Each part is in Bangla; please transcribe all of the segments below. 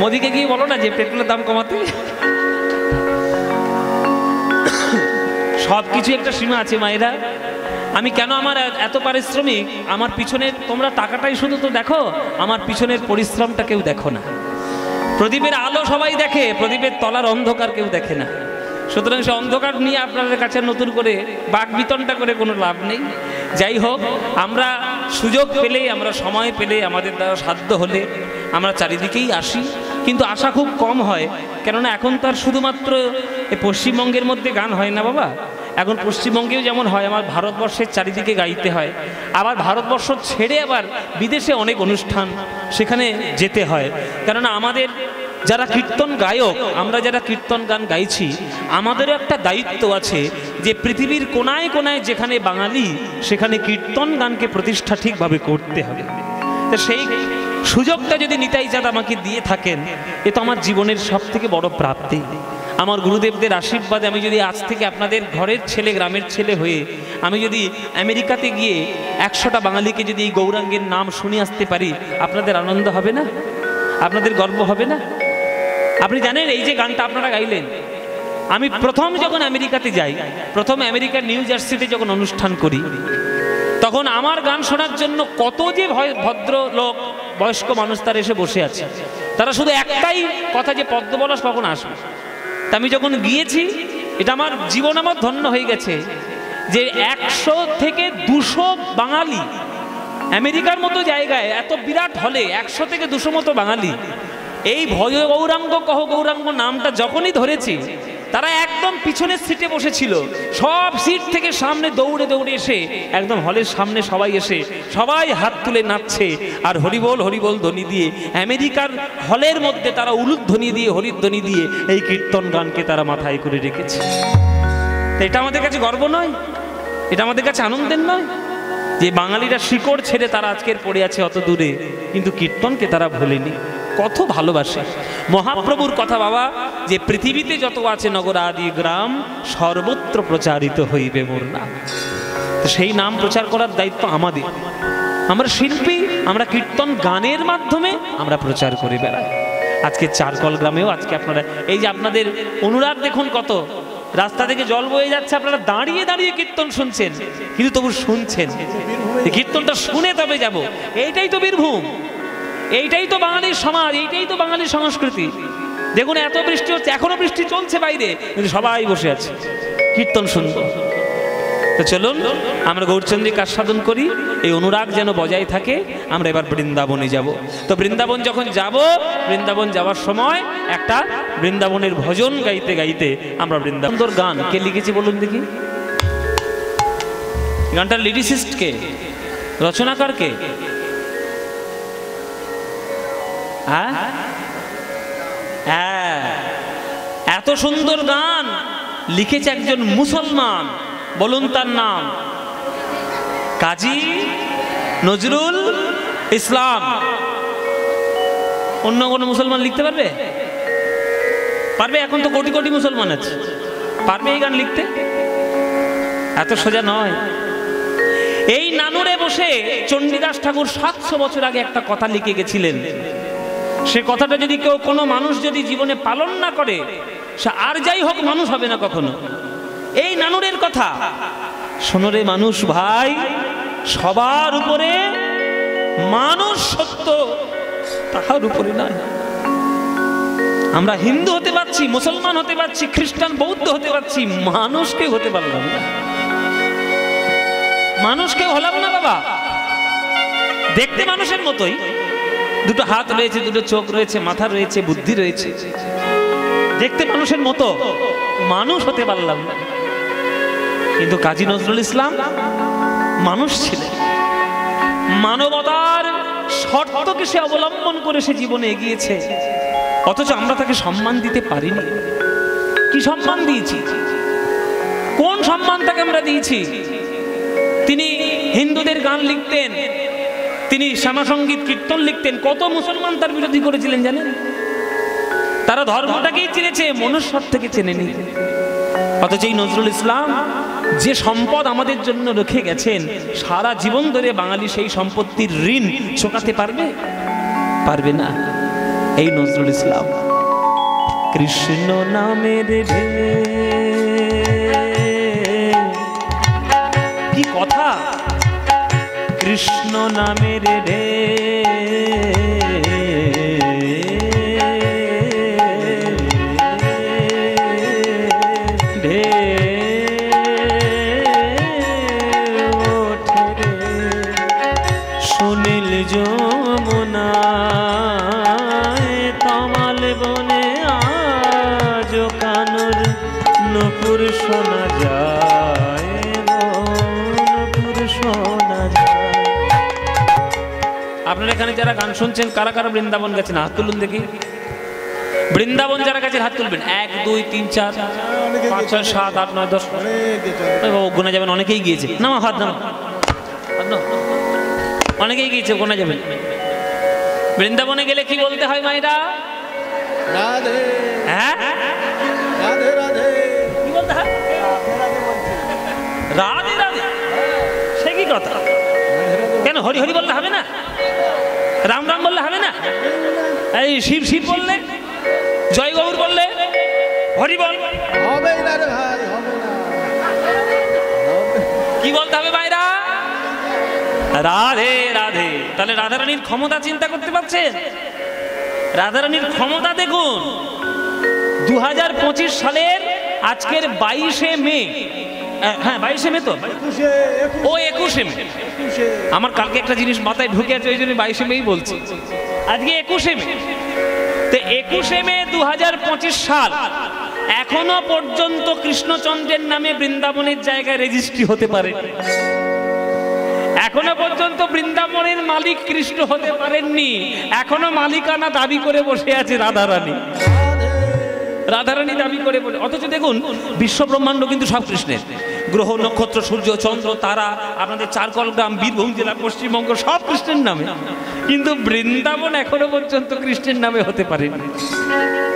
মোদিকে গিয়ে বলো না যে পেট্রোলের দাম কমাতে। সব কিছু একটা সীমা আছে মায়েরা। আমি কেন আমার এত পারিশ্রমিক, আমার পিছনের তোমরা টাকাটাই শুধু তো দেখো, আমার পিছনের পরিশ্রমটা কেউ দেখো না। প্রদীপের আলো সবাই দেখে, প্রদীপের তলার অন্ধকার কেউ দেখে না। সুতরাং সে অন্ধকার নিয়ে আপনাদের কাছে নতুন করে বাকবিতনটা করে কোনো লাভ নেই। যাই হোক, আমরা সুযোগ পেলেই, আমরা সময় পেলে, আমাদের দ্বারা সাধ্য হলে আমরা চারিদিকেই আসি, কিন্তু আসা খুব কম হয়। কেননা এখন তো আর শুধুমাত্র পশ্চিমবঙ্গের মধ্যে গান হয় না বাবা, এখন পশ্চিমবঙ্গেও যেমন হয়, আমার ভারতবর্ষের চারিদিকে গাইতে হয়। আবার ভারতবর্ষ ছেড়ে আবার বিদেশে অনেক অনুষ্ঠান, সেখানে যেতে হয়। কেননা আমাদের যারা কীর্তন গায়ক, আমরা যারা কীর্তন গান গাইছি, আমাদেরও একটা দায়িত্ব আছে যে পৃথিবীর কোনায় কোনায় যেখানে বাঙালি, সেখানে কীর্তন গানকে প্রতিষ্ঠা ঠিকভাবে করতে হবে। তো সেই সুযোগটা যদি নিতাই চাঁদ আমাকে দিয়ে থাকেন, এ তো আমার জীবনের সব থেকে বড় প্রাপ্তি। আমার গুরুদেবদের আশীর্বাদে আমি যদি আজ থেকে আপনাদের ঘরের ছেলে, গ্রামের ছেলে হয়ে আমি যদি আমেরিকাতে গিয়ে 100টা বাঙালিকে যদি এই গৌরাঙ্গের নাম শুনে আসতে পারি, আপনাদের আনন্দ হবে না? আপনাদের গর্ব হবে না? আপনি জানেন এই যে গানটা আপনারা গাইলেন, আমি প্রথম যখন আমেরিকাতে যাই, প্রথম আমেরিকার নিউ জার্সিতে যখন অনুষ্ঠান করি, তখন আমার গান শোনার জন্য কত যে ভদ্র লোক, বয়স্ক মানুষ তারা এসে বসে আছে। তারা শুধু একটাই কথা, যে পদ্মপলাশ কখন আসবে। তা আমি যখন গিয়েছি, এটা আমার জীবন আমার ধন্য হয়ে গেছে যে 100 থেকে 200 বাঙালি আমেরিকার মতো জায়গায়, এত বিরাট হলে 100 থেকে 200 মতো বাঙালি এই ভয় গৌরাঙ্গ কহ গৌরাঙ্গ নামটা যখনই ধরেছি, তারা একদম পিছনের সিটে বসেছিল। সব সিট থেকে সামনে দৌড়ে দৌড়ে এসে একদম হলের সামনে সবাই এসে সবাই হাত তুলে নাচছে আর হরিবোল হরিবোল ধ্বনি দিয়ে আমেরিকার হলের মধ্যে তারা উলুধ্বনি দিয়ে, হরিধ্বনি দিয়ে এই কীর্তন গানকে তারা মাথায় করে রেখেছে। এটা আমাদের কাছে গর্ব নয়? এটা আমাদের কাছে আনন্দের নয় যে বাঙালিরা শিকড় ছেড়ে তারা আজকের পড়ে আছে অত দূরে, কিন্তু কীর্তনকে তারা ভোলেনি, কত ভালোবাসে। মহাপ্রভুর কথা বাবা, যে পৃথিবীতে যত আছে নগর আদি গ্রাম, সর্বত্র প্রচারিত হইবে মোর নাম। তো সেই নাম প্রচার করার দায়িত্ব আমাদের। আমরা শিল্পী, আমরা কীর্তন গানের মাধ্যমে আমরা প্রচার করে বেড়াই। আজকে চারকল গ্রামেও আজকে আপনারা এই যে আপনাদের অনুরাগ দেখুন, কত রাস্তা থেকে জল বয়ে যাচ্ছে, আপনারা দাঁড়িয়ে দাঁড়িয়ে কীর্তন শুনছেন, কিন্তু তবু শুনছেন। কীর্তনটা শুনে তবে যাব, এইটাই তো বীরভূম, এইটাই তো বাঙালির সমাজ, এইটাই তো বাঙালির সংস্কৃতি। দেখুন এত বৃষ্টি হচ্ছে, এখনো বৃষ্টি চলছে বাইরে, কিন্তু সবাই বসে আছে কীর্তন শুনবো। তো চলুন আমরা গৌরচন্দ্রিক আস্বাদন করি, এই অনুরাগ যেন বজায় থাকে। আমরা এবার বৃন্দাবনে যাব। তো বৃন্দাবন যখন যাব, বৃন্দাবন যাওয়ার সময় একটা বৃন্দাবনের ভজন গাইতে গাইতে আমরা বৃন্দাবন। সুন্দর গান কে লিখেছে বলুন দেখি? গানটার লিরিসিস্ট কে, রচনাকার কে? এত সুন্দর গান লিখেছে একজন মুসলমান, বলুন তার নাম? কাজী নজরুল ইসলাম। অন্য কোনো মুসলমান লিখতে পারবে? পারবে? এখন তো কোটি কোটি মুসলমান আছে, পারবে এই গান লিখতে? এত সোজা নয়। এই নানুরে বসে চণ্ডীদাস ঠাকুর 700 বছর আগে একটা কথা লিখে গেছিলেন। সে কথাটা যদি কেউ, কোনো মানুষ যদি জীবনে পালন না করে, সে আর যাই হোক মানুষ হবে না কখনো। এই নানুরের কথা শোনো রে মানুষ ভাই, সবার উপরে মানুষ সত্য, তাহার উপরে নাই। আমরা হিন্দু হতে পারছি, মুসলমান হতে পারছি, খ্রিস্টান বৌদ্ধ হতে পারছি, মানুষকে হতে পারলাম না। মানুষকে হলাম না বাবা। দেখতে মানুষের মতোই, দুটো হাত রয়েছে, দুটো চোখ রয়েছে, মাথা রয়েছে, বুদ্ধি রয়েছে, দেখতে মানুষের মতো, মানুষ হতে পারলাম না। কিন্তু কাজী নজরুল ইসলাম মানুষ ছিলেন, মানবতার শর্তকে সে অবলম্বন করে সে জীবনে এগিয়েছে, অথচ আমরা তাকে সম্মান দিতে পারিনি। কি সম্মান দিয়েছি? কোন সম্মান তাকে আমরা দিয়েছি? তিনি হিন্দুদের গান লিখতেন, তিনি শ্যামাসঙ্গীত কীর্তন লিখতেন, কত মুসলমান তার বিরোধী করেছিলেন জানেন? তারা ধর্মটাকেই চিনেছে, মনুষ্যত্ব থেকে চেনেনি। অথচ এই নজরুল ইসলাম যে সম্পদ আমাদের জন্য রেখে গেছেন, সারা জীবন ধরে বাঙালি সেই সম্পত্তির ঋণ চোকাতে পারবে? পারবে না। এই নজরুল ইসলাম। কৃষ্ণ নামের কি কথা, কৃষ্ণ নামের রে সুনীল যমুনায় তমাল বনে আজ কানুর নূপুর শোনা যায়, নূপুর শোনা যায়। আপনারা এখানে যারা গান শুনছেন কারা কারা বৃন্দাবন গেছেন হাত তুলুন দেখি। বৃন্দাবন যারা গেছেন হাত তুলবেন। 1 2 3 4 5 6 7 8 9 10 গোনা যাবেন, অনেকেই গিয়েছে। নামা হাত নামা, অনেকেই গিয়েছে, গোনা যাবেন। বৃন্দাবনে গেলে কি বলতে হয় মায়েরা? রাধে হ্যাঁ রাধে রাধে। কি বলতে হয়? রাধে রাধে। সে কি কথা? কেন হরি হরি বললে হবে না? রাম রাম বললে হবে না? এই শিব শিব বললে, জয় গৌর বললে, হরি বল হবে না রে ভাই, হবে না। কি বলতে হবে ভাইরা? রাধে রাধে। তাহলে রাধারানীর ক্ষমতা চিন্তা করতে পারছেন? রাধারানীর ক্ষমতা দেখুন। 2025 সালের আজকের 22শে মে, হ্যাঁ 22শে মে তো, ও 21শে মে। আমার কালকে একটা জিনিস মাথায় ঢুকে আছে, ওই জন্য 22শে মেই বলছি। আজকে 21শে মে। তো 21শে মে 2025 সাল, এখনো পর্যন্ত কৃষ্ণচন্দ্রের নামে বৃন্দাবনের জায়গায় রেজিস্ট্রি হতে পারে। এখনো পর্যন্ত বৃন্দাবনের মালিক কৃষ্ণ হতে পারেননি। এখনো মালিকানা দাবি করে বসে আছে রাধারানী। রাধারানী দাবি করে বলে, অথচ দেখুন বিশ্ব ব্রহ্মাণ্ড কিন্তু সব কৃষ্ণের। গ্রহ নক্ষত্র সূর্য চন্দ্র তারা, আপনাদের চারকল গ্রাম বীরভূম জেলা পশ্চিমবঙ্গ সব কৃষ্ণের নামে, কিন্তু বৃন্দাবন এখনো পর্যন্ত কৃষ্ণের নামে হতে পারেনি।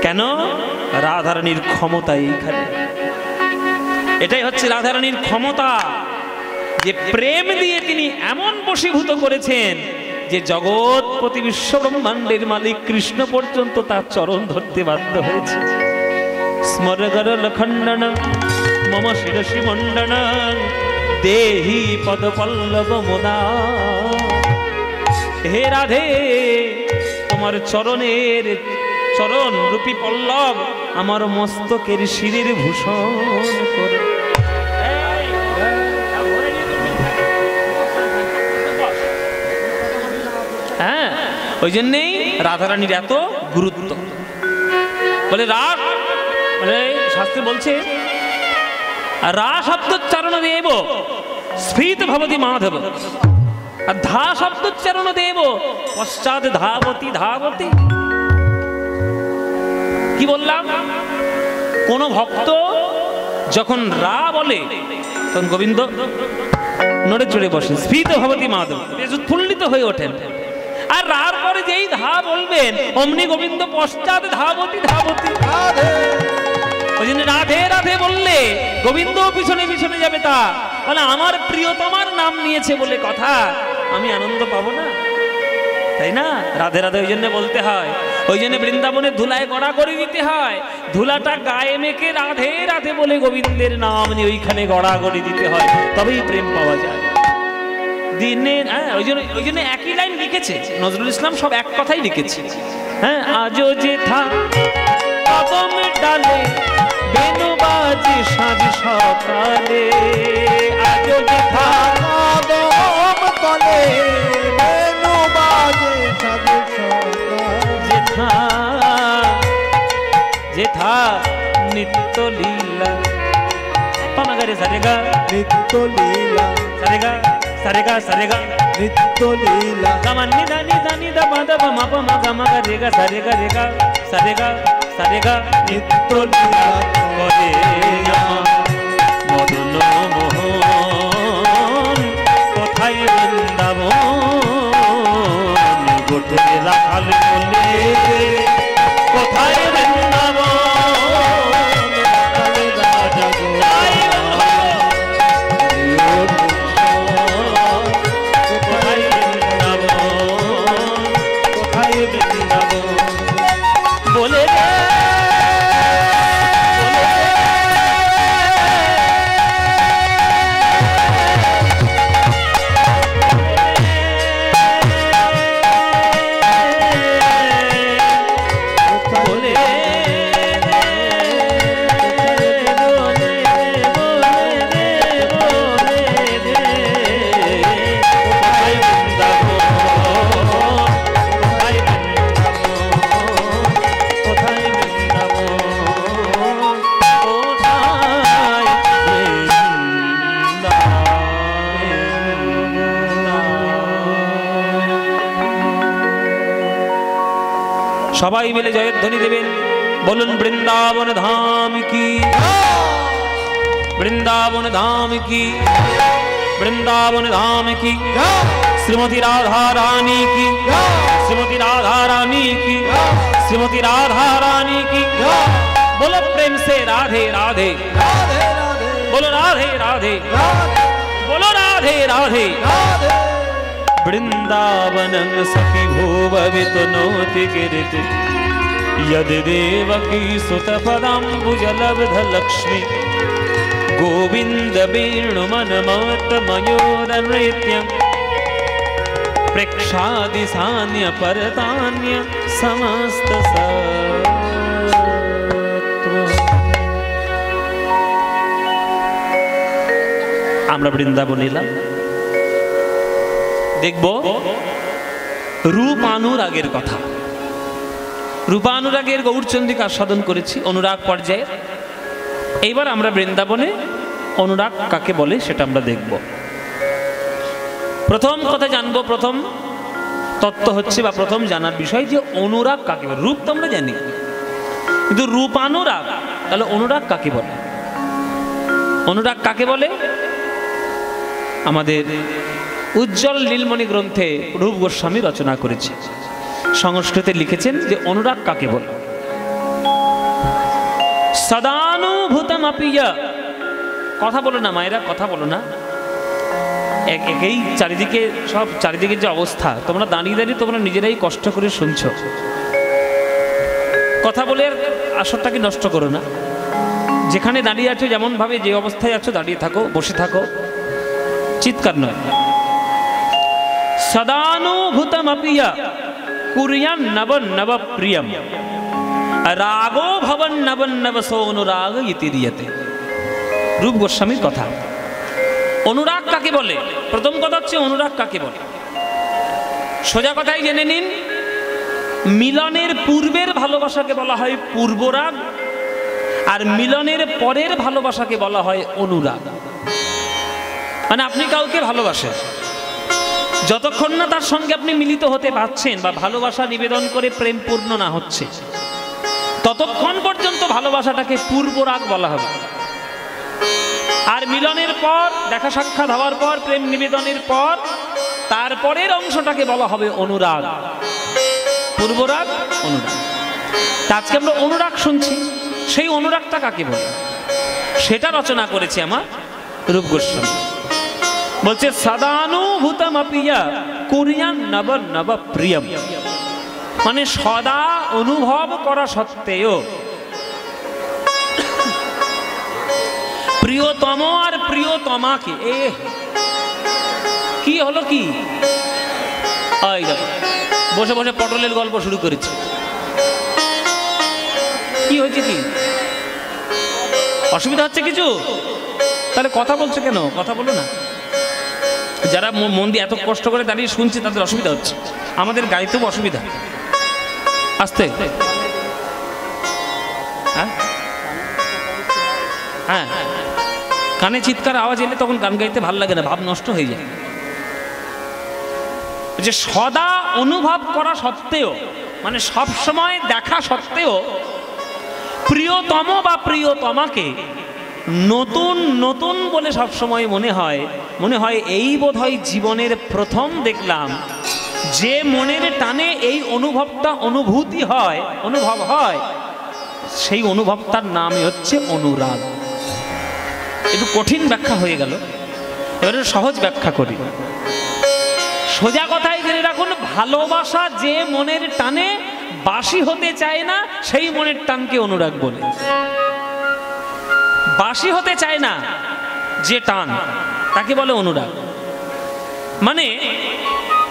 কেন? রাধারানীর ক্ষমতা এইখানে। এটাই হচ্ছে রাধারানীর ক্ষমতা, যে প্রেম দিয়ে তিনি এমন বশীভূত করেছেন যে জগৎপতি বিশ্ব ব্রহ্মাণ্ডের মালিক কৃষ্ণ পর্যন্ত তার চরণ ধরতে বাধ্য হয়েছে। স্মরগর লখণ্ডন মম শিরসি মণ্ডন দেহি পদপল্লব মোদা। হে রাধে, তোমার চরণের চরণ রূপী পল্লব আমার মস্তকের শিরের ভূষণ করে। হ্যাঁ, ওই জন্যেই রাধারানীর এত গুরুত্ব। বলে রাগ, মানে শাস্ত্রে বলছে রা শব্দোচ্চারণ দেব স্ফীত ভবতি মাধব, আর ধা শব্দোচ্চারণ দেব পশ্চাৎ ধাবতি ধাবতি। কি বললাম? কোন ভক্ত যখন রা বলে তখন গোবিন্দ নড়ে চড়ে বসেন, স্ফীত ভবতি মাধব, উৎফুল্লিত হয়ে ওঠেন। আর রার পরে যেই ধা বলবেন অমনি গোবিন্দ পশ্চাৎ ধাবতি ধাবতি। ওই জন্য রাধে রাধে বললে গোবিন্দ পিছনে পিছনে যাবে। তা মানে আমার প্রিয়তমার নাম নিয়েছে বলে কথা, আমি আনন্দ পাবো না, তাই না? রাধে রাধে ওই জন্য বলতে হয়। ওই জন্য বৃন্দাবনে ধুলায় গড়া করে দিতে হয়, ধুলাটা গায়ে মেখে রাধে রাধে বলে গোবিন্দের নাম নিয়ে ওইখানে গড়া করে দিতে হয়, তবেই প্রেম পাওয়া যায়। দিনের ওই জন্য একই লাইন লিখেছে নজরুল ইসলাম, সব এক কথাই লিখেছে। হ্যাঁ, আজো যে থা কদম ডালে বেনু বাজে সাজ সকালে, আজো যে থা কদম তলে বেনু বাজে সাজ সকালে, যেথা নিত্য লীলা পামাগারে সারেগা নিত্য লীলা, সারেগা সারেগা সারেগা নিত্য লীলা, গামানি দানি দানি দা বাদা বামা পামা গামাগা রেগা সারেগা রেগা সারেগা সারেগা নিত্য লীলা করে মদন মোহন। কোথায় বৃন্দাবন গোটে রাখাল বলে, কোথায় বৃন্দাবন রাজা গো, কোথায় বৃন্দাবন, কোথায় বৃন্দাবন। সবাই মিলে জয়ের ধ্বনি দেবেন, বলুন বৃন্দাবন ধাম কি, বৃন্দাবন ধাম কি, বৃন্দাবন ধাম কি, শ্রীমতী রাধা রানী কি, শ্রীমতী রাধা রানী কি, শ্রীমতী রাধা রানী की। बोलो प्रेम से राधे राधे, बोलो राधे राधे, बोलो राधे राधे। वृंदावनं सखी भुववितु नोति गिरिति, यदि देवकी सुतपदाम्बुजलब्ध लक्ष्मी, गोविन्द वेणुमनमत मयूरनृत्यम्, प्रेक्षादि सान्य परतान्य समस्त सत्व। আমরা বৃন্দাবন এলাম, দেখব রূপানুরাগের কথা। রূপানুরাগের গৌরচন্দ্রিকা আস্বাদন করেছি অনুরাগ পর্যায়ে। এইবার আমরা বৃন্দাবনে অনুরাগ কাকে বলে সেটা আমরা দেখব। প্রথম কথা জানবো, প্রথম তত্ত্ব হচ্ছে বা প্রথম জানার বিষয় যে অনুরাগ কাকে বলে। রূপ তো আমরা জানি, কিন্তু রূপানুরাগ, তাহলে অনুরাগ কাকে বলে? অনুরাগ কাকে বলে? আমাদের উজ্জ্বল নীলমণি গ্রন্থে রূপ গোস্বামী রচনা করেছে, সংস্কৃতে লিখেছেন যে অনুরাগ কাকে বলে। সদানুভূতমপিয়া, কথা বলো না মায়েরা, কথা বলো না। এই চারিদিকে সব চারিদিকে যে অবস্থা, তোমরা দাঁড়িয়ে দাঁড়িয়ে তোমরা নিজেরাই কষ্ট করে শুনছো, কথা বলে আসরটাকে নষ্ট করো না। যেখানে দাঁড়িয়ে আছো, যেমন ভাবে যে অবস্থায় আছো দাঁড়িয়ে থাকো, বসে থাকো, চিৎকার নয়। সদানুভূতমপিয়া কুর্যান নব নব প্রিয়ম, রাগো ভবন নব নব সোনুরাগ ইতি দিয়তে। রূপ গোস্বামীর কথা। অনুরাগ কাকে বলে? প্রথম কথা হচ্ছে অনুরাগ কাকে বলে। সোজা কথাই জেনে নিন, মিলনের পূর্বের ভালোবাসাকে বলা হয় পূর্বরাগ, আর মিলনের পরের ভালোবাসাকে বলা হয় অনুরাগ। মানে আপনি কাউকে ভালোবাসেন, যতক্ষণ না তার সঙ্গে আপনি মিলিত হতে পারছেন বা ভালোবাসা নিবেদন করে প্রেম পূর্ণ না হচ্ছে, ততক্ষণ পর্যন্ত ভালোবাসাটাকে পূর্বরাগ বলা হবে। আর মিলনের পর, দেখা সাক্ষাৎ হওয়ার পর, প্রেম নিবেদনের পর তারপরের অংশটাকে বলা হবে অনুরাগ। পূর্বরাগ, অনুরাগ। আজকে আমরা অনুরাগ শুনছি, সেই অনুরাগটা কাকে বলে সেটা রচনা করেছে আমার রূপ গোস্বামী। বলছে সদানুভূতমপিয়া কুর্যান নব নব প্রিয়ম, মানে সদা অনুভব করা সত্ত্বেও প্রিয়তম আর প্রিয়তমাকে, কি হলো কি, বসে বসে পটলের গল্প শুরু করেছে। কি হয়েছে, কি অসুবিধা হচ্ছে কিছু? তাহলে কথা বলছে কেন? কথা বলো না। যারা মন দিয়ে এত কষ্ট করে দাঁড়িয়ে শুনছে তাদের অসুবিধা হচ্ছে, আমাদের গাইতেও অসুবিধা। আস্তে, হ্যাঁ, কানে চিৎকার আওয়াজ এলে তখন গান গাইতে ভালো লাগে না, ভাব নষ্ট হয়ে যায়। যে সদা অনুভব করা সত্ত্বেও, মানে সব সময় দেখা সত্ত্বেও প্রিয়তম বা প্রিয়তমাকে নতুন নতুন বলে সব সময় মনে হয় এই বোধহয় জীবনের প্রথম দেখলাম যে মনের টানে এই অনুভবটা অনুভব হয়, সেই অনুভবটার নামই হচ্ছে অনুরাগ। একটু কঠিন ব্যাখ্যা হয়ে গেল, এবারে সহজ ব্যাখ্যা করি। সোজা কথাই জেনে রাখুন, ভালোবাসা যে মনের টানে বাসি হতে চায় না, সেই মনের টানকে অনুরাগ বলে। বাসি হতে চায় না যে টান, তাকে বলে অনুরাগ। মানে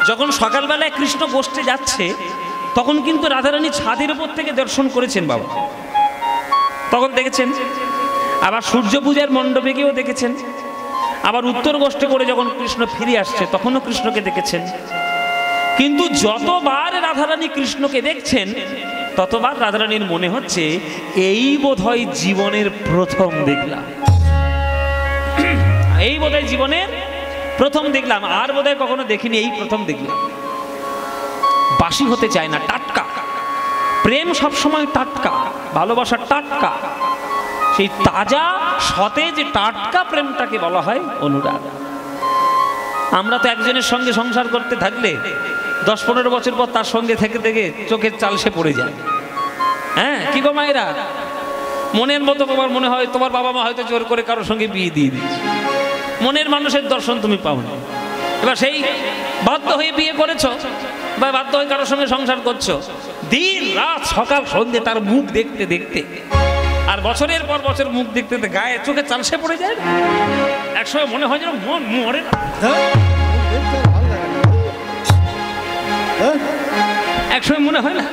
যখন সকালবেলায় কৃষ্ণ গোষ্ঠে যাচ্ছে, তখন কিন্তু রাধারানী ছাদের উপর থেকে দর্শন করেছেন বাবা, তখন দেখেছেন। আবার সূর্য পূজার মণ্ডপে গিয়েও দেখেছেন। আবার উত্তর গোষ্ঠে করে যখন কৃষ্ণ ফিরে আসছে, তখনও কৃষ্ণকে দেখেছেন। কিন্তু যতবার রাধারানী কৃষ্ণকে দেখছেন, ততবার রাধারানীর মনে হচ্ছে এই বোধহয় জীবনের প্রথম দেখলাম, এই বোধহয় জীবনের প্রথম দেখলাম, আর বোধহয় কখনো দেখিনি, এই প্রথম দেখলাম। বাসি হতে চায় না, টাটকা। প্রেম সবসময় টাটকা, ভালোবাসা টাটকা, সেই তাজা সতেজ টাটকা প্রেমটাকে বলা হয় অনুরাগ। আমরা তো একজনের সঙ্গে সংসার করতে থাকলে 10-15 বছর পর তার সঙ্গে থেকে থেকে চোখের চালসে পড়ে যায়। হ্যাঁ, কি গো মায়েরা, মনের মতো তোমার মনে হয় তোমার বাবা মা হয়তো জোর করে কারোর সঙ্গে বিয়ে দিয়ে দিচ্ছে, মনের মানুষের দর্শন তুমি পাও না। এবার সেই বাধ্য হয়ে বিয়ে করেছো বা বাধ্য হয়ে কারোর সঙ্গে সংসার করছো, দিন রাত সকাল সন্ধ্যে তার মুখ দেখতে দেখতে, আর বছরের পর বছর মুখ দেখতে দেখতে গায়ে চোখে চালসে পড়ে যায়। একসময় মনে হয় যেন মন মরে না, একসময় মনে হয় না,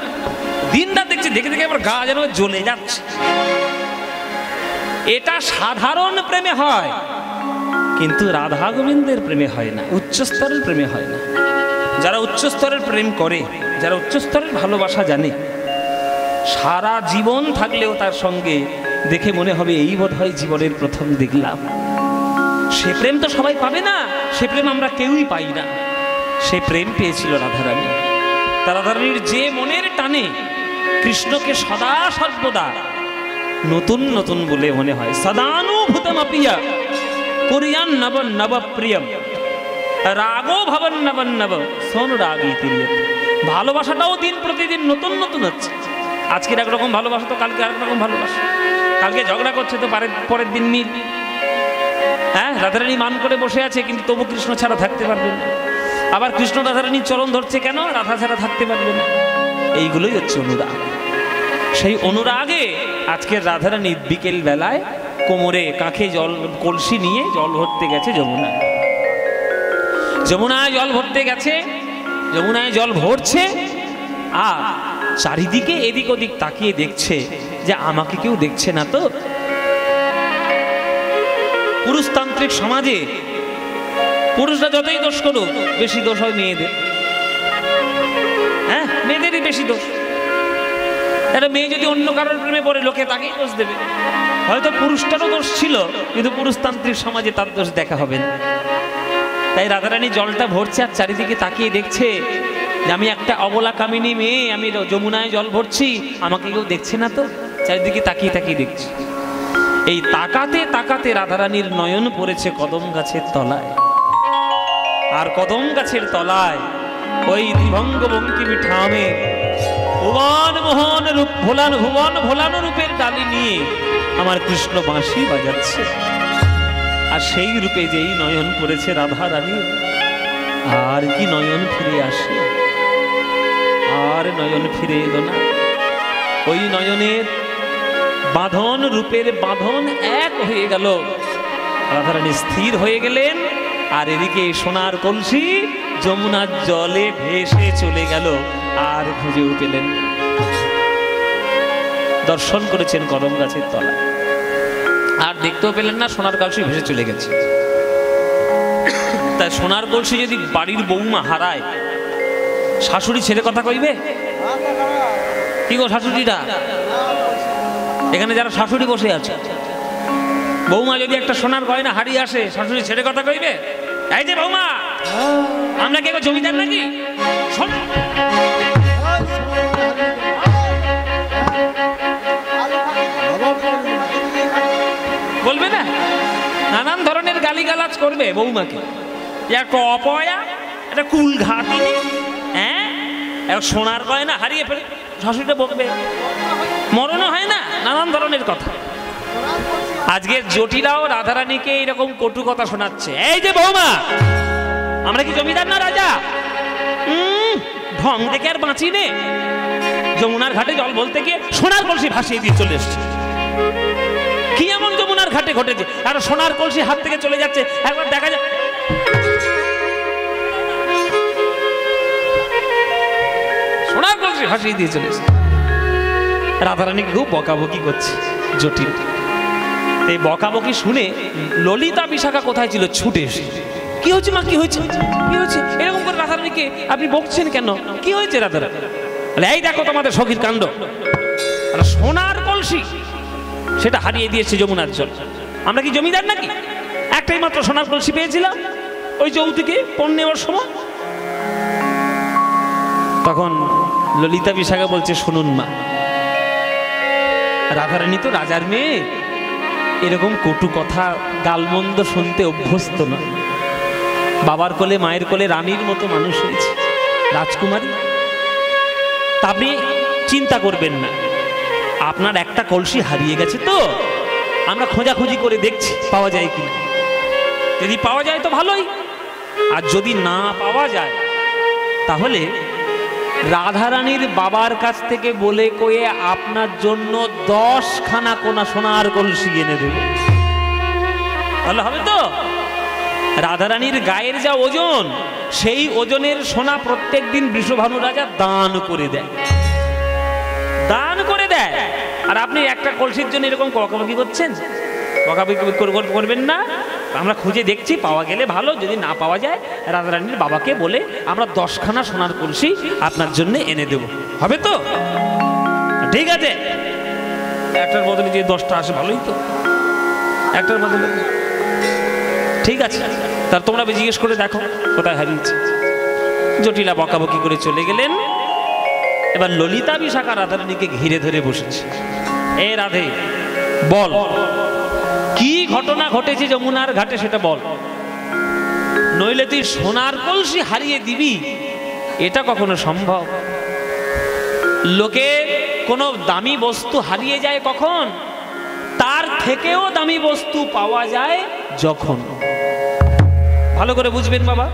দিন রাত দেখছি দেখে দেখে আবার গা যেন জ্বলে যাচ্ছে। এটা সাধারণ প্রেমে হয়, কিন্তু রাধা গোবিন্দের প্রেমে হয় না, উচ্চ স্তরের প্রেমে হয় না। যারা উচ্চ স্তরের প্রেম করে, যারা উচ্চ স্তরের ভালোবাসা জানে, সারা জীবন থাকলেও তার সঙ্গে দেখে মনে হবে এই বোধহয় জীবনের প্রথম দেখলাম। সে প্রেম তো সবাই পাবে না, সে প্রেম আমরা কেউই পাই না। সে প্রেম পেয়েছিল রাধারানী। তার রাধারানীর যে মনের টানে কৃষ্ণকে সদা সর্বদা নতুন নতুন বলে মনে হয়। সদানুভূতম প্রিয়া কোরিয়ান নব নব প্রিয়ম রাগো ভবন নব নব সোন রাগী তিরিয়ত। ভালোবাসাটাও দিন প্রতিদিন নতুন নতুন হচ্ছে। আজকের একরকম ভালোবাসা তো কালকে আরেক রকম ভালোবাসা, কালকে ঝগড়া করছে তো পরের দিন মিল। হ্যাঁ, রাধারানী মান করে বসে আছে কিন্তু তবু কৃষ্ণ ছাড়া থাকতে পারবে না। আবার কৃষ্ণ রাধারানীর চরণ ধরছে কেন, রাধা ছাড়া থাকতে পারবে না। এইগুলোই হচ্ছে অনুরাগ। সেই অনুরাগে আজকের রাধারানী বিকেল বেলায় কোমরে কাঁখে জল কলসি নিয়ে জল ভরতে গেছে যমুনায়। যমুনায় জল ভরতে গেছে, যমুনায় জল ভরছে, আর চারিদিকে এদিক ওদিক তাকিয়ে দেখছে যে আমাকে কেউ দেখছে না তো। পুরুষতান্ত্রিক সমাজে পুরুষরা যতই দোষ করুক, বেশি দোষ হয় মেয়েদের। হ্যাঁ, মেয়েদেরই বেশি দোষ। একটা মেয়ে যদি অন্য কারোর প্রেমে পড়ে, লোকে তাকেই দোষ দেবে। হয়তো পুরুষটারও দোষ ছিল, কিন্তু পুরুষতান্ত্রিক সমাজে তার দোষ দেখা হবে না। তাই রাধারানী জলটা ভরছে আর চারিদিকে তাকিয়ে দেখছে যে আমি একটা অবলা কামিনী মেয়ে, আমি যমুনায় জল ভরছি, আমাকে কেউ দেখছে না তো। চারিদিকে তাকিয়ে তাকিয়ে দেখছি। এই তাকাতে তাকাতে রাধারানীর নয়ন পড়েছে কদম গাছের তলায়। আর কদম গাছের তলায় ওই ত্রিভঙ্গ বঙ্কিমী ঠামে ভুবন মোহন রূপ ভোলানো, ভুবন ভোলানো রূপের ডালি নিয়ে আমার কৃষ্ণ বাঁশি বাজাচ্ছে। আর সেই রূপে যেই নয়ন পড়েছে রাধা রানী, আর কি নয়ন ফিরে আসে? আর নয়ন ফিরে এলো না। ওই নয়নের বাঁধন, রূপের বাঁধন এক হয়ে গেল। রাধারানী স্থির হয়ে গেলেন, আর এদিকে সোনার কলসি যমুনার জলে ভেসে চলে গেল, আর খুঁজেও পেলেন। দর্শন করেছেন কদম গাছের তলায়, আর দেখতেও পেলেন না, সোনার কলসি ভেসে চলে গেছে। তাই সোনার কলসি যদি বাড়ির বৌমা হারায়, শাশুড়ি ছেড়ে কথা কইবে? কি গো শাশুড়িরা, এখানে যারা শাশুড়ি বসে আছে, বৌমা যদি একটা সোনার গয়না হারিয়ে আসে, শাশুড়ি ছেড়ে কথা কইবে? এই যে বৌমা, আমরা কি জমিদার নাকি? বলবে না? নানান ধরনের গালিগালাজ করবে বৌমাকে, একটা অপয়া, একটা কুলঘাটিনী, হ্যাঁ, সোনার গয়না হারিয়ে ফেলে শাশুড়িটা বকবে, মরণও হয় না, নানান ধরনের কথা। আজকের জটিলাও রাধারানীকে এইরকম কটু কথা শোনাচ্ছে। এই যে বৌমা, আমরা কি জমিদার না রাজা? ঢং দেখে আর বাঁচি নে। যমুনার ঘাটে জল বলতে গিয়ে সোনার কলসি ভাসিয়ে দিয়ে চলে এসছে। কি এমন যমুনার ঘাটে ঘটেছে? আর সোনার কলসি হাত থেকে চলে যাচ্ছে, একবার দেখা যায় সোনার কলসি ভাসিয়ে দিয়ে চলে এসছে। রাধারানী খুব বকাবকি করছে জটিল। এই বকাবকি শুনে ললিতা বিশাখা কোথায় ছিল, ছুটে এসে, কি হয়েছে মা, কি হয়েছে, কি হয়েছে, এরকম করে রাধারানীকে আপনি বকছেন কেন, কি হয়েছে রাধারানী? এই দেখো তোমাদের সখীর কাণ্ড, সোনার কলসি সেটা হারিয়ে দিয়েছে যমুনার জল। আমরা কি জমিদার নাকি? একটাই মাত্র সোনার কলসি পেয়েছিলাম ওই যৌতুকে পণ নেওয়ার সময়। তখন ললিতা বিশাখা বলছে, শুনুন মা, রাধারানী তো রাজার মেয়ে, এরকম কটু কথা গালমন্দ শুনতে অভ্যস্ত নয়। বাবার কোলে মায়ের কোলে রানীর মতো মানুষ হয়েছে, রাজকুমারী। তা আপনি চিন্তা করবেন না, আপনার একটা কলসি হারিয়ে গেছে তো আমরা খোঁজাখুঁজি করে দেখছি পাওয়া যায় কিনা। যদি পাওয়া যায় তো ভালোই, আর যদি না পাওয়া যায় তাহলে রাধারানীর বাবার কাছ থেকে বলে কয়ে আপনার জন্য 10খানা কোনা সোনার কলসি এনে দেব। ভালো হবে তো? রাধারানীর গায়ের যা ওজন, সেই ওজনের সোনা প্রত্যেক দিন বৃষভানু রাজা দান করে দেয়, দান করে দেয়। আর আপনি একটা কলসির জন্য এরকম বকাবকি করছেন? বকাবকি করবেন না, আমরা খুঁজে দেখছি, পাওয়া গেলে ভালো, যদি না পাওয়া যায় রাধারানীর বাবাকে বলে আমরা 10খানা সোনার কলসি আপনার জন্য এনে দেব। হবে তো? ঠিক আছে, একটার বদলে যে 10টা আসে ভালোই তো, একটার বদলে। ঠিক আছে, তার তোমরা জিজ্ঞেস করে দেখো কোথায় হারিয়েছে। জটিলা বকাবকি করে চলে গেলেন। এবার ললিতা বিশাখা রাধারানীকে ঘিরে ধরে বসেছে। এ রাধে, বল কি ঘটনা ঘটেছে যমুনার ঘাটে, সেটা বল, নইলে তুই সোনার কলসি হারিয়ে দিবি, এটা কখনো সম্ভব? লোকে কোনো দামি বস্তু হারিয়ে যায় কখন? তার থেকেও দামি বস্তু পাওয়া যায় যখন। ভালো করে বুঝবেন বাবা,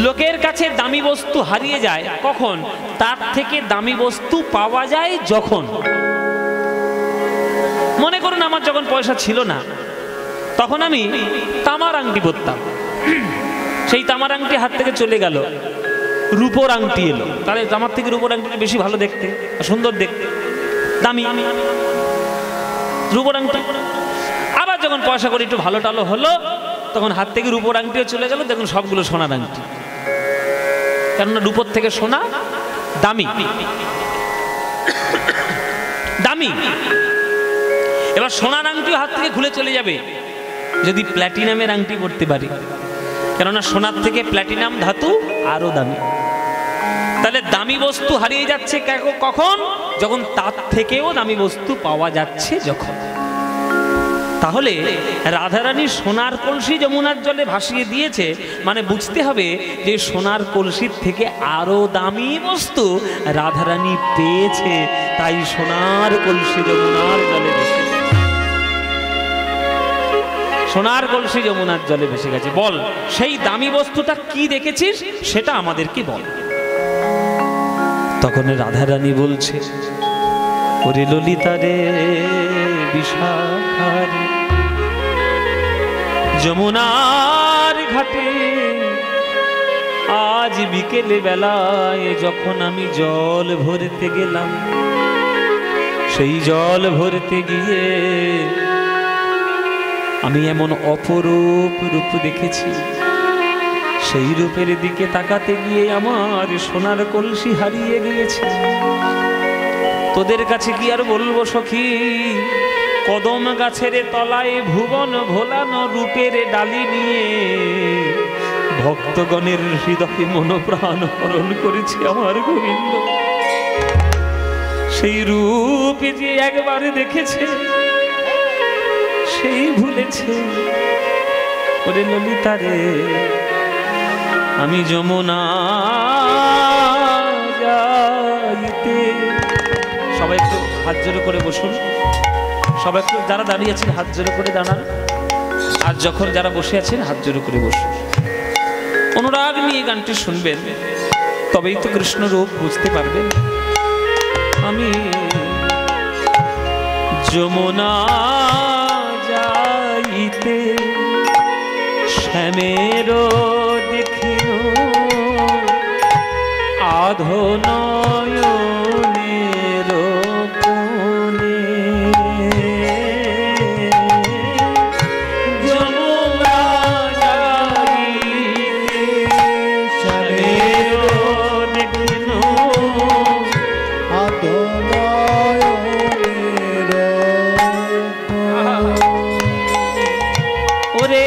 লোকের কাছে দামি বস্তু হারিয়ে যায় কখন? তার থেকে দামি বস্তু পাওয়া যায় যখন। মনে করুন আমার যখন পয়সা ছিল না, তখন আমি তামার আংটি পরতাম, সেই তামার আংটি হাত থেকে চলে গেল, রূপোর আংটি এলো, তাহলে আমার থেকে রূপোর আংটিটা বেশি ভালো দেখতে, সুন্দর দেখতে, দামি রূপোর আংটি। আবার যখন পয়সা করে একটু ভালো টালো হলো, তখন হাত থেকে রূপোর আংটিও চলে গেল, দেখুন সবগুলো সোনার আংটি, কেননা রূপোর থেকে সোনা দামি দামি। এবার সোনার আংটিও হাত থেকে খুলে চলে যাবে যদি প্ল্যাটিনামের আংটি পরতে পারি, কেননা সোনার থেকে প্ল্যাটিনাম ধাতু আরো দামি। তাহলে দামি বস্তু হারিয়ে যাচ্ছে কখন? যখন তার থেকেও দামি বস্তু পাওয়া যাচ্ছে যখন। তাহলে রাধারানী সোনার কলসি যমুনার জলে ভাসিয়ে দিয়েছে, মানে বুঝতে হবে যে সোনার কলসির থেকে আরো দামি বস্তু রাধারানী পেয়েছে, তাই সোনার কলসি যমুনার জলে ভেসে গেছে। সোনার কলসি যমুনার জলে ভেসে গেছে। বল সেই দামি বস্তুটা কি দেখেছিস, সেটা আমাদেরকে বল। তখন রাধারানী বলছে, ওরে ললিতা রে বিশাখা রে, যমুনার ঘাটে আজ বিকেলে বেলায় যখন আমি জল ভরতে গেলাম, সেই জল ভরতে গিয়ে আমি এমন অপরূপ রূপ দেখেছি, সেই রূপের দিকে তাকাতে গিয়ে আমার সোনার কলসি হারিয়ে গিয়েছে। তোদের কাছে কি আর বলবো সখী, কদম গাছের তলায় ভুবন ভোলানো রূপের ডালি নিয়ে ভক্তগণের হৃদয়ে মনোপ্রাণ হরণ করেছে আমার গোবিন্দ। সেই রূপ যে একবারে দেখেছে সেই ভুলেছে। ওরে ললিতা রে, আমি যমুনা যাইতে। সবাই একটু হাত জোড়ো করে বসুন, সবাই একটু যারা দাঁড়িয়ে আছেন হাত জোড়ো করে দাঁড়ান, আর যখন যারা বসে আছেন হাত জোড়ো করে বসুন। অনুরাগ নিয়ে গানটি শুনবেন, তবেই তো কৃষ্ণ রূপ বুঝতে পারবেন। আমি যমুনা যাইতে শ্যামের দেখিল আধো নয়নের কোণে, যমুনা যাইতে শ্যামের দেখিল আধো নয়নের ওরে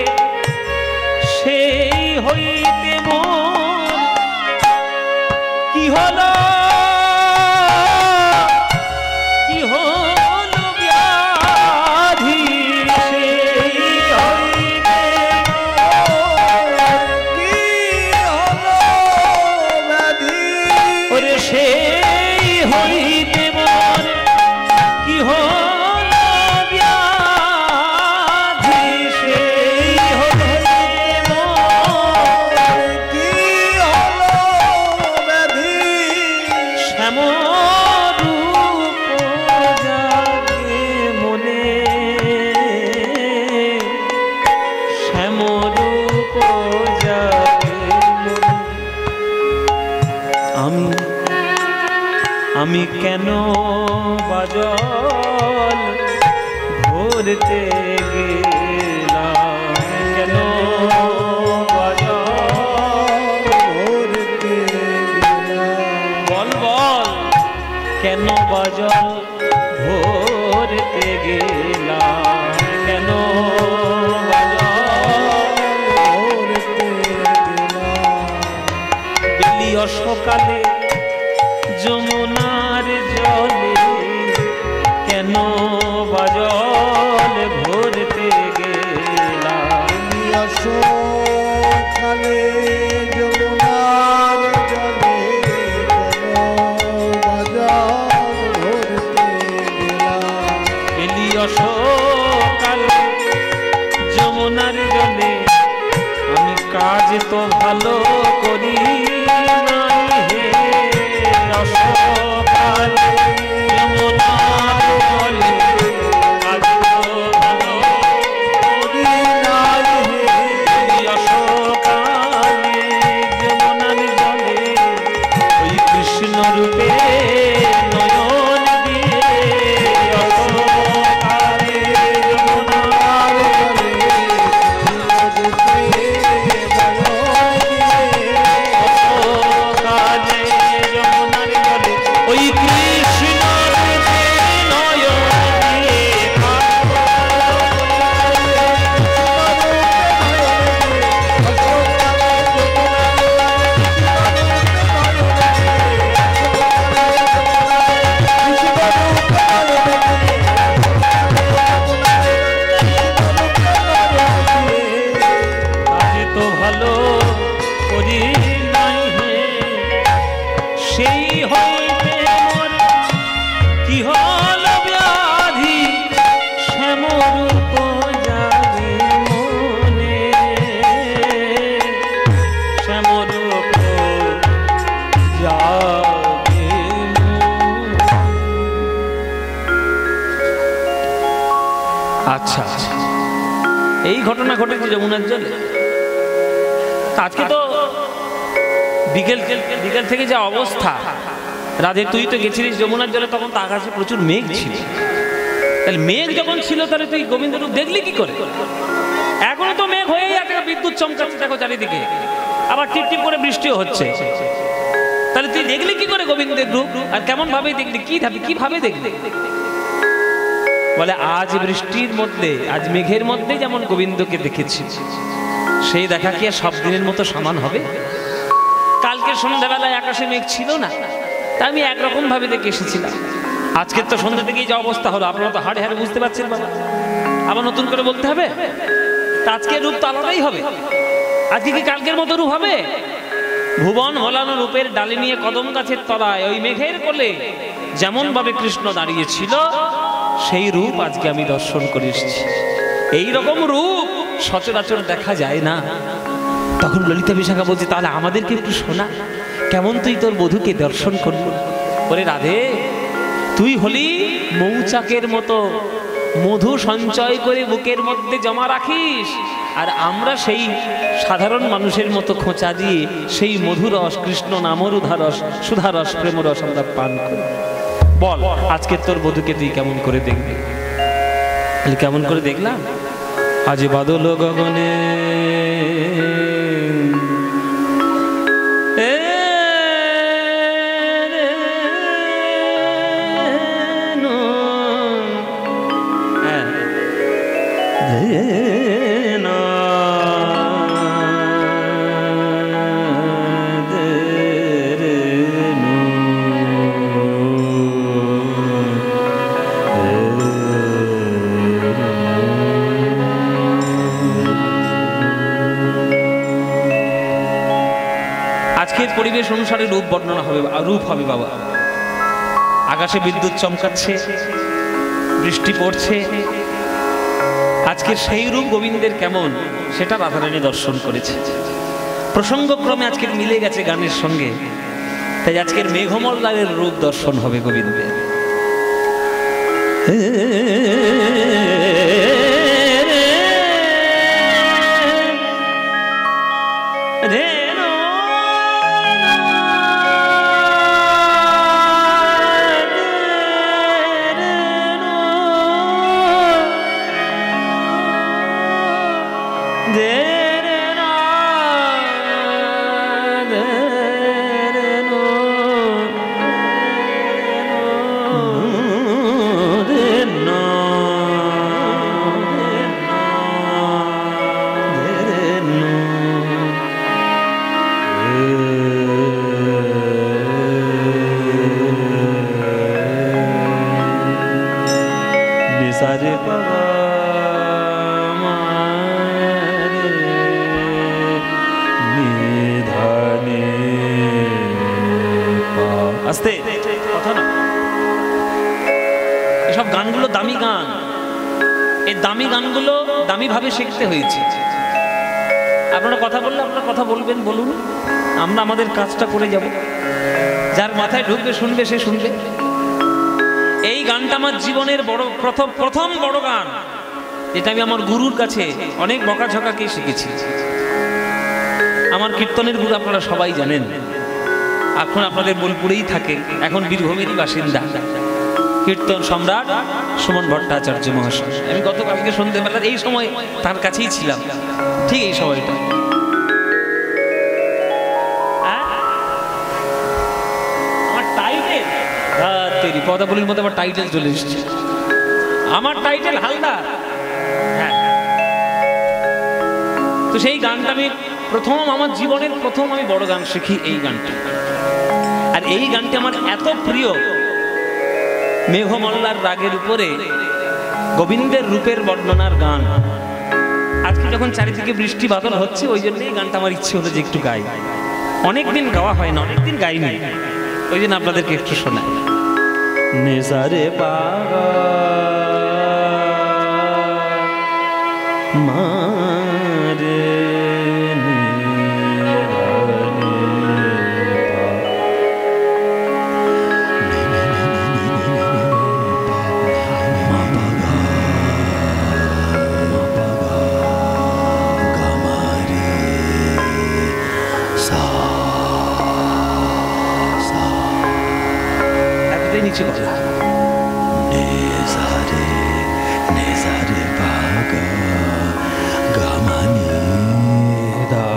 সেই হইতে মোর কি হলো হইতে মোর কি হলো ব্যাধি, সেই হইতে মোর কি হলো ব্যাধি, শ্যামরূপ জাগে মনে, শ্যামরূপ জাগে মনে। আমি কেন বাজল ভরতে গেলাম, কেন বাজল ভরতে গেলাম, বল বল কেন বাজল ভরতে গেলাম, কেন বাজল ভরতে গেলাম, বেলিয় সকালে যমুনার জলে, কেন বাজল ভরতে গেলাম। সকালে যমুনার জলে কেন বাজার ভরতে গেলাম, বেলিয় সকালে যমুনার জলে, আমি কাজ তো ভালো করি নাই হে, অসকালে যমুনার জলে কাজ তো ভালো করি নাই হে, অসকালে যমুনার জলে ওই কৃষ্ণ রূপে নয়ন দিয়ে, অসকালে যমুনার জলে অসকালে যমুনার জলে ওই কৃষ্ণ রূপে নয়ন দিয়ে কাজ তো ভালো করি নাই হে, সেই হইতে মোর কি হল ব্যাধি, শ্যামরূপ জাগে মনে, শ্যামরূপ জাগে মনে। আচ্ছা, এই ঘটনা ঘটেছে যমুনার জলে। আজকে তো বিকেল বিকেল থেকে যা অবস্থা, রাধে তুই তো গেছিলিস যমুনার জলে, তখন তো আকাশে প্রচুর মেঘ ছিল। তাহলে মেঘ যখন ছিল তাহলে তুই গোবিন্দ রূপ দেখলি কি করে? এখনো তো মেঘ হয়েই একটা বিদ্যুৎ চমকাচ্ছে দেখো চারিদিকে, আবার টিপ টিপ করে বৃষ্টিও হচ্ছে। তাহলে তুই দেখলি কি করে গোবিন্দের রূপ? আর কেমন ভাবে দেখলি, কিভাবে দেখলি? বলে আজ বৃষ্টির মধ্যে, আজ মেঘের মধ্যে যেমন গোবিন্দকে দেখেছি, সেই দেখা কি আর সব দিনের মতো সমান হবে? কালকে সন্ধ্যাবেলায় আকাশে মেঘ ছিল না, তা আমি একরকম ভাবে দেখে এসেছিলাম। আজকের তো সন্ধ্যা থেকেই যে অবস্থা হলো, আপনারা তো হাড়ে হাড়ে বুঝতে পারছেন বাবা। আবার নতুন করে বলতে হবে? তা আজকের রূপ তো আলাদাই হবে। আজকে কি কালকের মতো রূপ হবে? ভুবন ভোলানো রূপের ডালে নিয়ে কদম গাছের তলায় ওই মেঘের কোলে যেমন ভাবে কৃষ্ণ দাঁড়িয়েছিল, সেই রূপ আজকে আমি দর্শন করে এসেছি। এই রকম রূপ সচরাচর দেখা যায় না। তখন ললিতা বিশাখা বলছে, তাহলে আমাদেরকে একটু শোনা, কেমন তুই তোর বধূকে দর্শন করবি? বলে রাধে, তুই হলি মৌচাকের মতো মধু সঞ্চয় করে বুকের মধ্যে জমা রাখিস, আর আমরা সেই সাধারণ মানুষের মতো খোঁচা দিয়ে সেই মধুরস, কৃষ্ণ নামরুধারস, সুধারস, প্রেমরস আমরা পান করি। বল আজকে তোর বধূকে তুই কেমন করে দেখবি? কেমন করে দেখলাম? আজ বাদল গগনে আজকের পরিবেশ অনুসারে রূপ বর্ণনা হবে, রূপ হবে বাবা। আকাশে বিদ্যুৎ চমকাচ্ছে, বৃষ্টি পড়ছে। আজকের সেই রূপ গোবিন্দের কেমন সেটা রাধারানী দর্শন করেছে। প্রসঙ্গক্রমে আজকের মিলে গেছে গানের সঙ্গে, তাই আজকের মেঘমল্লারের রূপ দর্শন হবে গোবিন্দের। আস্তে কথা না, এসব গানগুলো দামি গান। এই দামি গানগুলো দামি ভাবে শিখতে হয়েছে। আপনারা কথা বললে আপনারা কথা বলবেন, বলুন, আমরা আমাদের কাজটা করে যাব। যার মাথায় ঢুকবে শুনবে, সে শুনবে। এই গানটা আমার জীবনের বড় প্রথম বড় গান, যেটা আমি আমার গুরুর কাছে অনেক বকাঝকাকে শিখেছি। আমার কীর্তনের গুরু আপনারা সবাই জানেন, এখন আপনাদের বোলপুরেই থাকে, এখন বীরভূমেরই বাসিন্দা, কীর্তন সম্রাট সুমন ভট্টাচার্য মহাশয়। আমি গতকালকে সন্ধ্যেবেলার এই সময় তার কাছেই ছিলাম, ঠিক এই সময়টা। আমার টাইটেল তৈরি পদাবলীর মধ্যে আমার টাইটেল চলে এসছে। আমার টাইটেল হালদার। হ্যাঁ, তো সেই গানটা আমি আমার জীবনের প্রথম আমি বড় গান শিখি এই গানটা। আর এই গানটি আমার এত প্রিয়, মেঘমল্লার রাগের উপরে গোবিন্দের রূপের বর্ণনার গান। আজকে যখন চারিদিকে বৃষ্টি বাদল হচ্ছে, ওই জন্য এই গানটা আমার ইচ্ছে হলো যে একটু গাই। অনেকদিন গাওয়া হয় না, অনেকদিন গাইনি, ওই জন্য আপনাদেরকে একটু শোনাই। নেজারে বাবা মারে নিচে কথা নেজারে নেজারে বাগা গামানি দা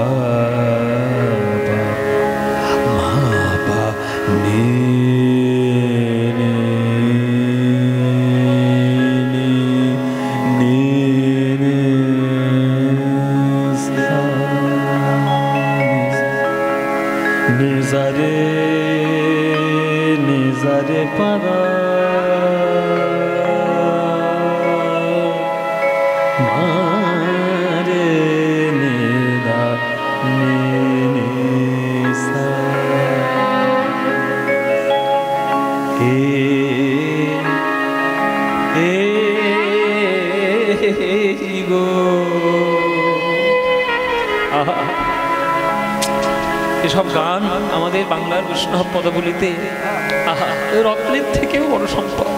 মা পা নে নে নে নে সা নেজারে নেজারে পারা মারে নেদা নে নে সা গো। এসব গান আমাদের বাংলার বৈষ্ণব পদাবলিতে রত্নের থেকেও বড় সম্পদ।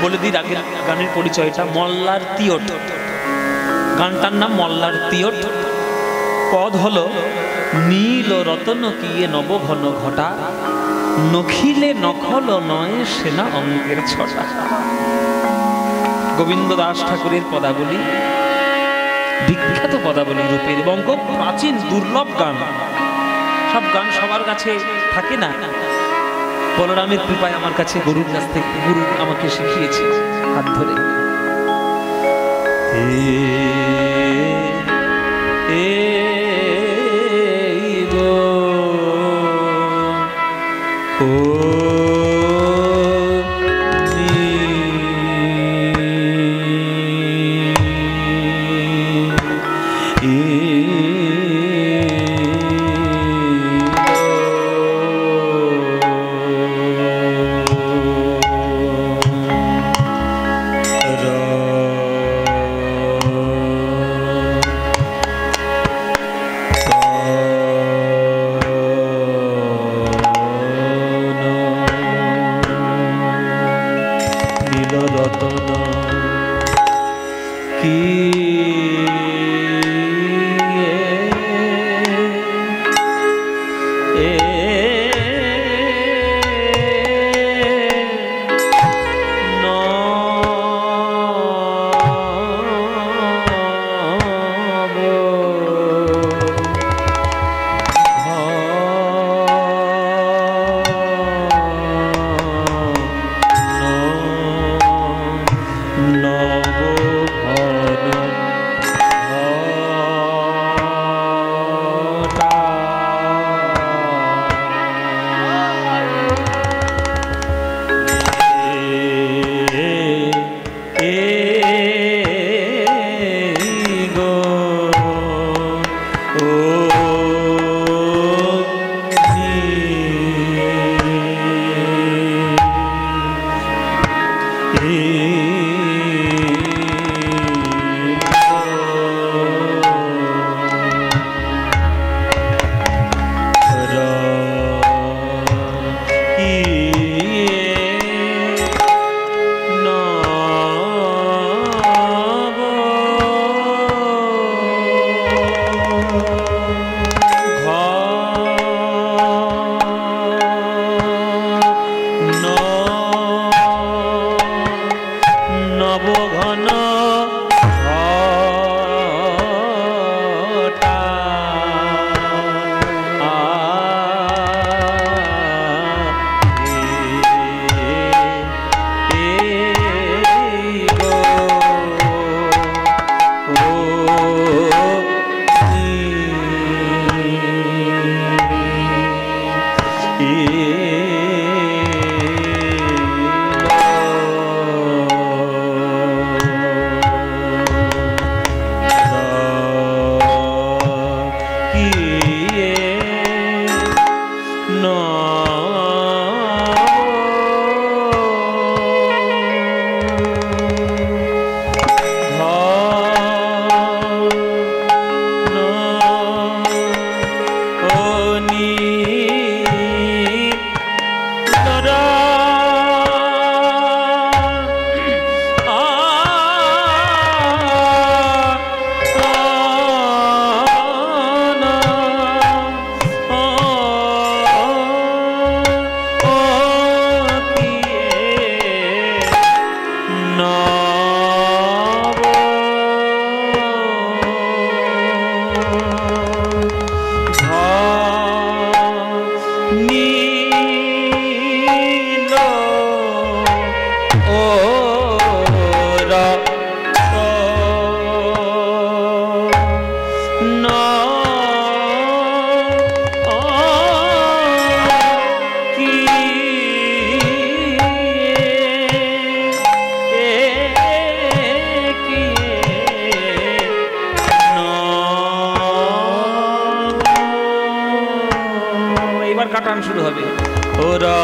বলে দিই আগের গানের পরিচয়টা, মল্লার তিয়ট। গানটার নাম মল্লার তিয়ট। পদ হলো নীল রতন কিয়ে নবঘন ঘটা, নখিলে নখল নয় সেনা অঙ্গের ছটা। গোবিন্দ দাস ঠাকুরের পদাবলী, বিখ্যাত পদাবলী রূপের এবং খুব প্রাচীন দুর্লভ গান। সব গান সবার কাছে থাকে না। বলরামের কৃপায় আমার কাছে গুরুর কাছ থেকে, গুরু আমাকে শিখিয়েছে হাত ধরে। কাটান শুরু হবে। ওরা